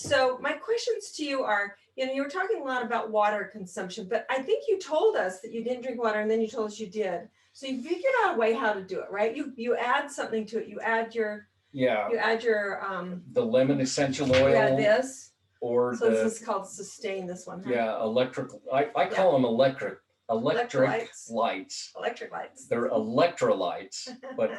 So my questions to you are, you were talking a lot about water consumption, but I think you told us that you didn't drink water and then you told us you did. So you figured out a way how to do it, right? You add something to it. You add your Yeah, the lemon essential you add oil this. or So this is called sustain, this one, huh? yeah, electrical. I call them electric Electrolytes. lights. Electric lights. They're electrolytes, but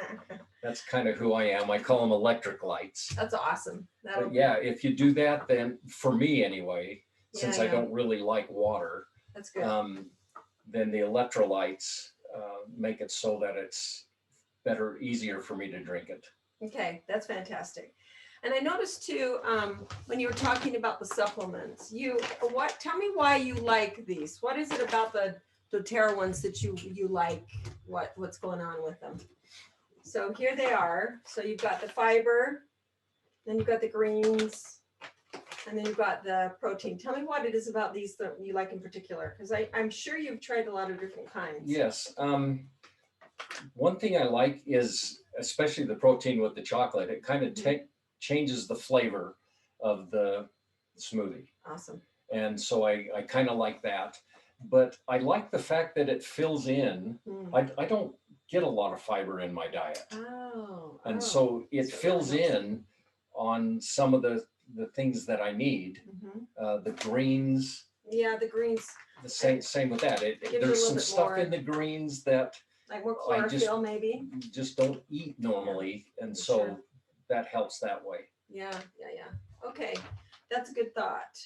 that's kind of who I am. I call them electric lights. That's awesome. But yeah, if you do that, then for me anyway, since I Yeah. don't really like water, That's good. then the electrolytes make it so that it's better, easier for me to drink it. Okay, that's fantastic. And I noticed too, when you were talking about the supplements, tell me why you like these. What is it about the doTERRA ones that you like? What's going on with them? So here they are. So you've got the fiber, then you've got the greens, and then you've got the protein. Tell me what it is about these that you like in particular, because I'm sure you've tried a lot of different kinds. Yes. One thing I like is, especially the protein with the chocolate, it kind of changes the flavor of the smoothie. Awesome. And so I kind of like that. But I like the fact that it fills in. I don't get a lot of fiber in my diet. And so it fills in on some of the things that I need. The greens. Yeah, the greens. The same with that. There's some stuff in the greens that like more chlorophyll, maybe just don't eat normally, and so that helps that way. Yeah. Okay, that's a good thought.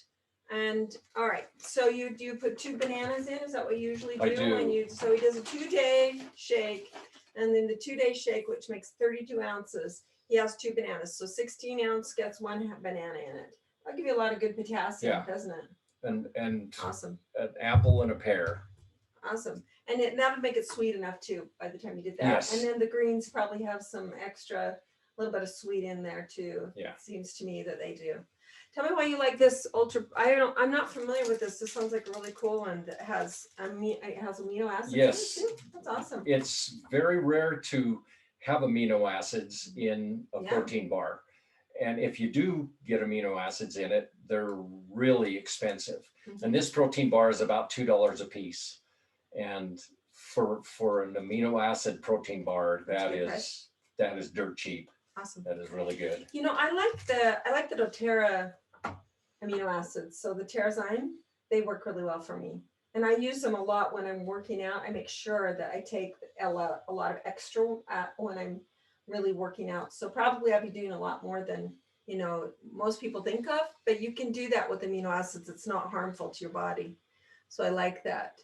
And all right, so do you put 2 bananas in? Is that what you usually do? I do. So he does a 2-day shake, and then the 2-day shake, which makes 32 ounces, he has 2 bananas. So 16 ounce gets 1 banana in it. That'll give you a lot of good potassium, doesn't it? And awesome. An apple and a pear. Awesome. And that would make it sweet enough too by the time you did that. Yes. And then the greens probably have some extra, little bit of sweet in there too. Yeah. It seems to me that they do. Tell me why you like this ultra. I'm not familiar with this. This sounds like a really cool one that has amino acids. Yes. In it too. That's awesome. It's very rare to have amino acids in a protein bar. And if you do get amino acids in it, they're really expensive. And this protein bar is about $2 a piece. And for an amino acid protein bar, that is dirt cheap. Awesome. That is really good. I like the doTERRA amino acids. So the Terrazyme, they work really well for me. And I use them a lot when I'm working out. I make sure that I take a lot of extra when I'm really working out. So probably I'll be doing a lot more than, most people think of, but you can do that with amino acids. It's not harmful to your body. So I like that.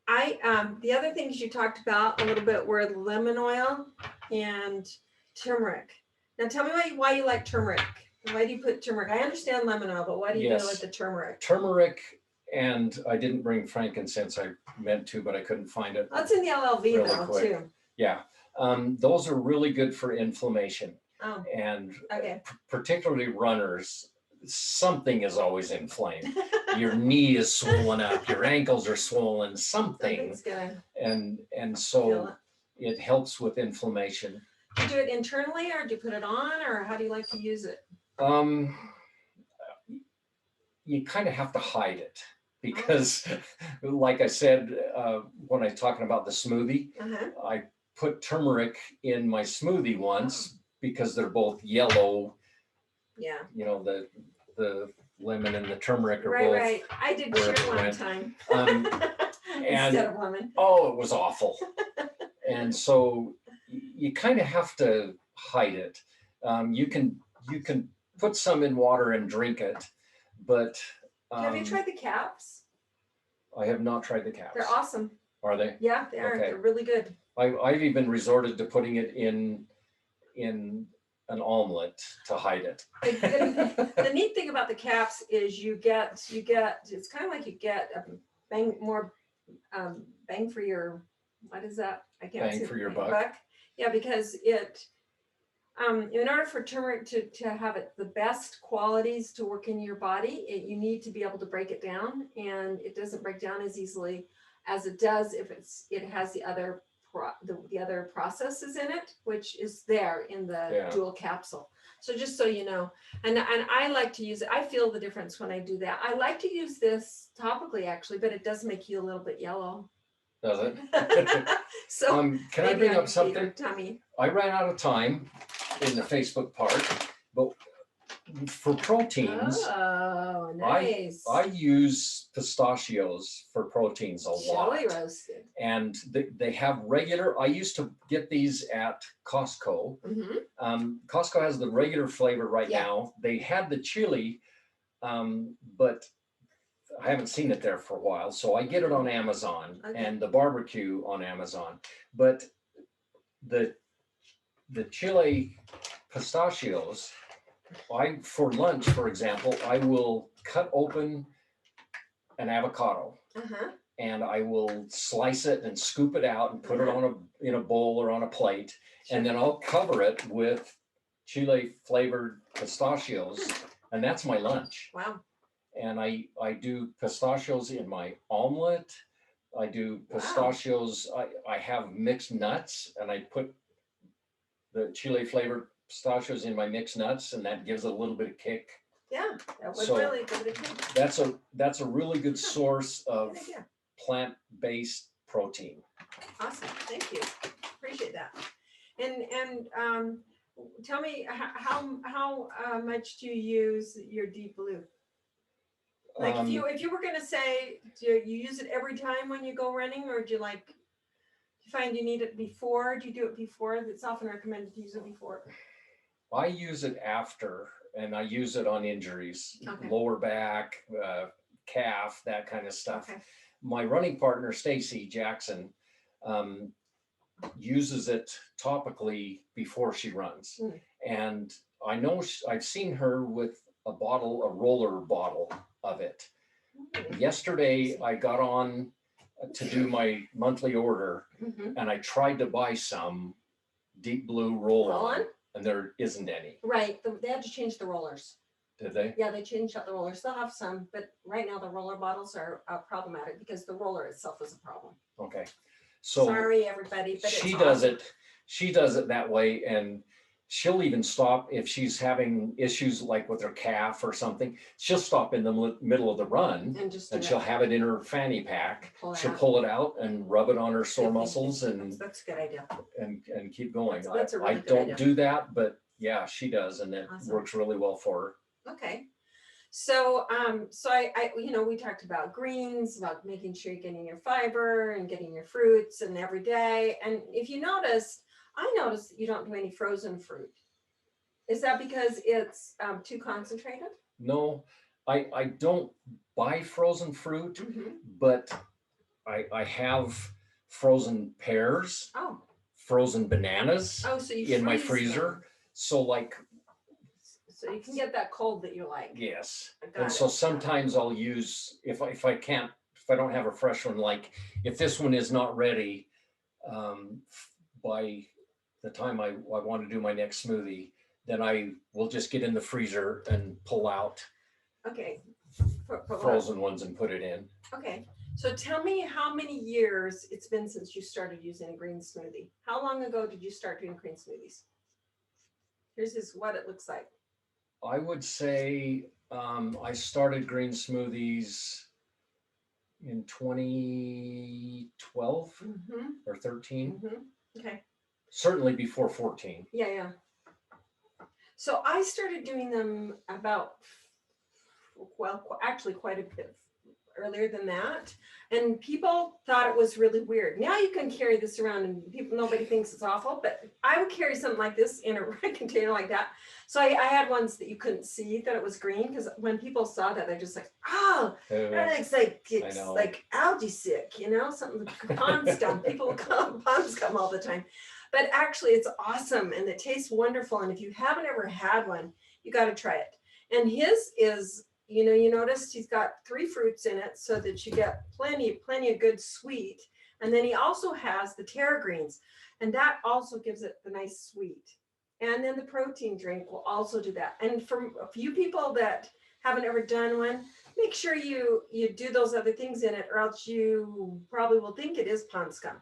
The other things you talked about a little bit were lemon oil and turmeric. Now tell me why you like turmeric. Why do you put turmeric? I understand lemon oil, but why do you do like the turmeric? Turmeric, and I didn't bring frankincense. I meant to, but I couldn't find it. That's in the LLV though too. Yeah, those are really good for inflammation. Oh. And particularly runners, something is always inflamed. Your knee is swollen up, your ankles are swollen, something. And so it helps with inflammation. Do you do it internally, or do you put it on, or how do you like to use it? You kind of have to hide it because, like I said, when I was talking about the smoothie, I put turmeric in my smoothie once because they're both yellow. Yeah. The lemon and the turmeric are both. Right. I did share one time. Instead of lemon. Oh, it was awful. And so you kind of have to hide it. You can put some in water and drink it, but have you tried the caps? I have not tried the caps. They're awesome. Are they? Yeah, they are. Okay. They're really good. I've even resorted to putting it in an omelet to hide it. The neat thing about the caps is you get it's kind of like you get a bang for your, what is that? I can't say. Bang for your buck. Yeah, because it in order for turmeric to have the best qualities to work in your body, you need to be able to break it down, and it doesn't break down as easily as it does if it has the other processes in it, which is there in the dual capsule. So just so you know, and I like to use it. I feel the difference when I do that. I like to use this topically actually, but it does make you a little bit yellow. Does it? So Can I maybe bring on up your feet or something? tummy. I ran out of time in the Facebook part, but for proteins, Oh, I nice. use pistachios for proteins a lot. Chili roasted. And they have regular, I used to get these at Costco. Costco has the regular flavor right Yeah. now. They had the chili, but I haven't seen it there for a while. So I get it on Amazon Okay. and the barbecue on Amazon. But the chili pistachios, for lunch, for example, I will cut open an avocado Uh-huh. and I will slice it and scoop it out and put it on in a bowl or on a plate, and then I'll cover it with chili flavored pistachios, and that's my lunch. Wow. And I do pistachios in my omelet. I do pistachios. I have mixed nuts, and I put the chili flavored pistachios in my mixed nuts, and that gives it a little bit of kick. Yeah, that would So really give it a kick. That's a really good source of Good idea. plant-based protein. Awesome, thank you. Appreciate that. And tell me how much do you use your Deep Blue? Like if you were gonna say, do you use it every time when you go running, or do you like? You find you need it before? Do you do it before? It's often recommended to use it before. I use it after, and I use it on injuries, Okay. lower back, calf, that kind of stuff. Okay. My running partner, Stacy Jackson, uses it topically before she runs. And I know I've seen her with a roller bottle of it. Yesterday, I got on to do my monthly order, and I tried to buy some Deep Blue roll-on, and there isn't any. Right, they had to change the rollers. Did they? Yeah, they changed out the rollers. They'll have some, but right now the roller bottles are problematic because the roller itself is a problem. Okay. So sorry, everybody, but she it's does awesome. it. She does it that way, and she'll even stop if she's having issues like with her calf or something. She'll stop in the middle of the run, And she'll have it in her fanny pack. She'll out. pull it out and rub it on her sore Good thinking. muscles and That's a good idea. and keep going. That's a really I good don't idea. do that, but yeah, she does, and it Awesome. works really well for her. Okay. So, I, we talked about greens, about making sure you're getting your fiber and getting your fruits and every day. And if you notice, I noticed that you don't do any frozen fruit. Is that because it's too concentrated? No, I don't buy frozen fruit, but I have frozen pears, frozen bananas so you in my freeze freezer. them. So you can get that cold that you like. Yes. Got And it. so sometimes I'll use, if I don't have a fresh one, like if this one is not ready, by the time I want to do my next smoothie, then I will just get in the freezer and pull out frozen ones and put it in. Okay. So tell me how many years it's been since you started using a green smoothie. How long ago did you start doing green smoothies? Here's what it looks like. I would say I started green smoothies in 2012 or 13. Okay. Certainly before 14. Yeah. So I started doing them actually quite a bit earlier than that. And people thought it was really weird. Now you can carry this around and nobody thinks it's awful, but I would carry something like this in a container like that. So I had ones that you couldn't see that it was green, because when people saw that, they're just like, that looks like it's like algae sick, something pond scum. People call it pond scum all the time. But actually it's awesome and it tastes wonderful. And if you haven't ever had one, you got to try it. And his is, you noticed he's got 3 fruits in it so that you get plenty of good sweet. And then he also has the Terra greens, and that also gives it the nice sweet. And then the protein drink will also do that. And for a few people that haven't ever done one, make sure you do those other things in it, or else you probably will think it is pond scum.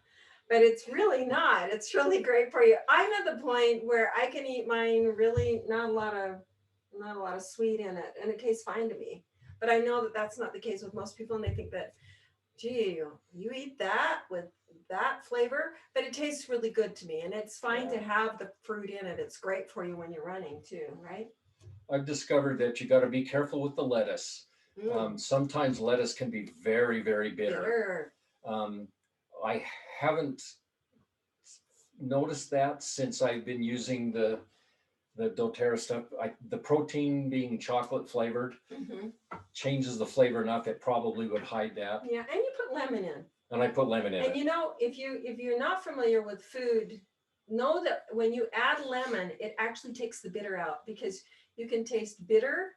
but it's really not. It's really great for you. I'm at the point where I can eat mine really not a lot of sweet in it, and it tastes fine to me. But I know that that's not the case with most people, and they think that, gee, you eat that with that flavor, but it tastes really good to me, and it's fine to have the fruit in it. It's great for you when you're running too, right? I've discovered that you got to be careful with the lettuce. Sometimes lettuce can be very, very bitter. Um, I haven't noticed that since I've been using the doTERRA stuff. The protein being chocolate flavored changes the flavor enough. It probably would hide that. Yeah, and you put lemon in. And I put lemon in And it. you know, if you're not familiar with food, know that when you add lemon, it actually takes the bitter out, because you can taste bitter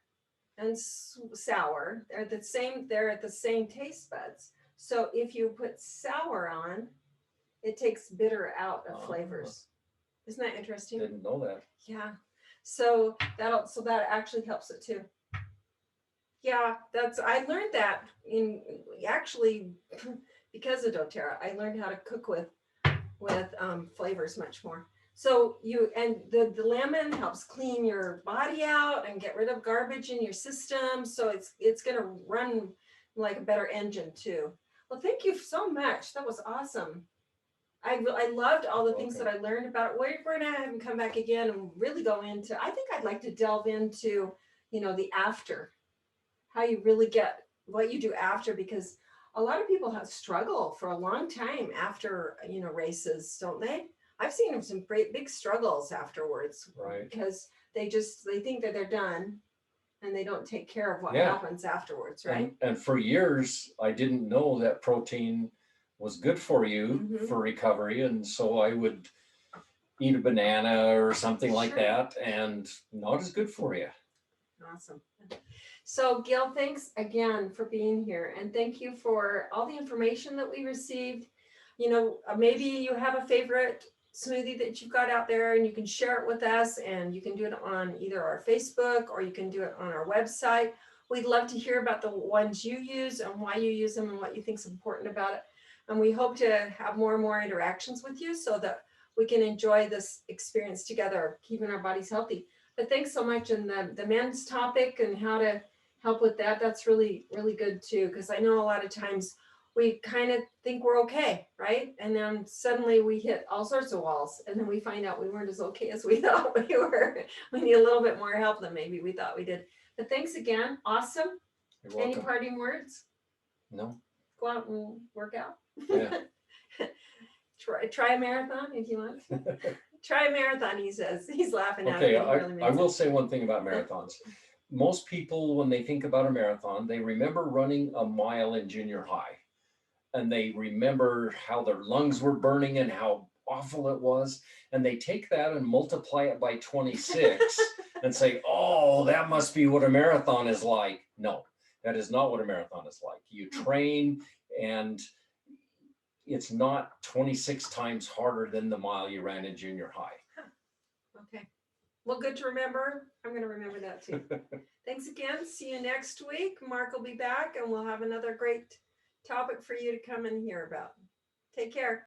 and sour. They're at the same taste buds. So if you put sour on, it takes bitter out of flavors. Isn't that interesting? Didn't know that. Yeah. So that actually helps it too. Yeah, I learned that actually because of doTERRA. I learned how to cook with flavors much more. So the lemon helps clean your body out and get rid of garbage in your system. So it's going to run like a better engine too. Well, thank you so much. That was awesome. I loved all the things that I learned about it. We're going to have him come back again and really go into, I think I'd like to delve into, the after, how you really get what you do after, because a lot of people have struggle for a long time after, races, don't they? I've seen some great big struggles afterwards, right? Because they think that they're done and they don't take care of what happens afterwards, right? And for years, I didn't know that protein was good for you for recovery. And so I would eat a banana or something like that, and not as good for you. Awesome. So Gil, thanks again for being here, and thank you for all the information that we received. Maybe you have a favorite smoothie that you've got out there and you can share it with us, and you can do it on either our Facebook or you can do it on our website. We'd love to hear about the ones you use and why you use them and what you think is important about it. And we hope to have more and more interactions with you so that we can enjoy this experience together, keeping our bodies healthy. But thanks so much. And the men's topic and how to help with that, that's really, really good too. Because I know a lot of times we kind of think we're okay, right? And then suddenly we hit all sorts of walls, and then we find out we weren't as okay as we thought we were. We need a little bit more help than maybe we thought we did. But thanks again. Awesome. You're welcome. Any parting words? No. Go out and work out. Yeah. Try a marathon if you want. Try a marathon, he says. He's laughing at it. Okay, I will say one thing about marathons. Most people, when they think about a marathon, they remember running a mile in junior high. And they remember how their lungs were burning and how awful it was. And they take that and multiply it by 26 and say, oh, that must be what a marathon is like. No, that is not what a marathon is like. You train, and it's not 26 times harder than the mile you ran in junior high. Okay. Well, good to remember. I'm going to remember that too. Thanks again. See you next week. Mark will be back and we'll have another great topic for you to come and hear about. Take care.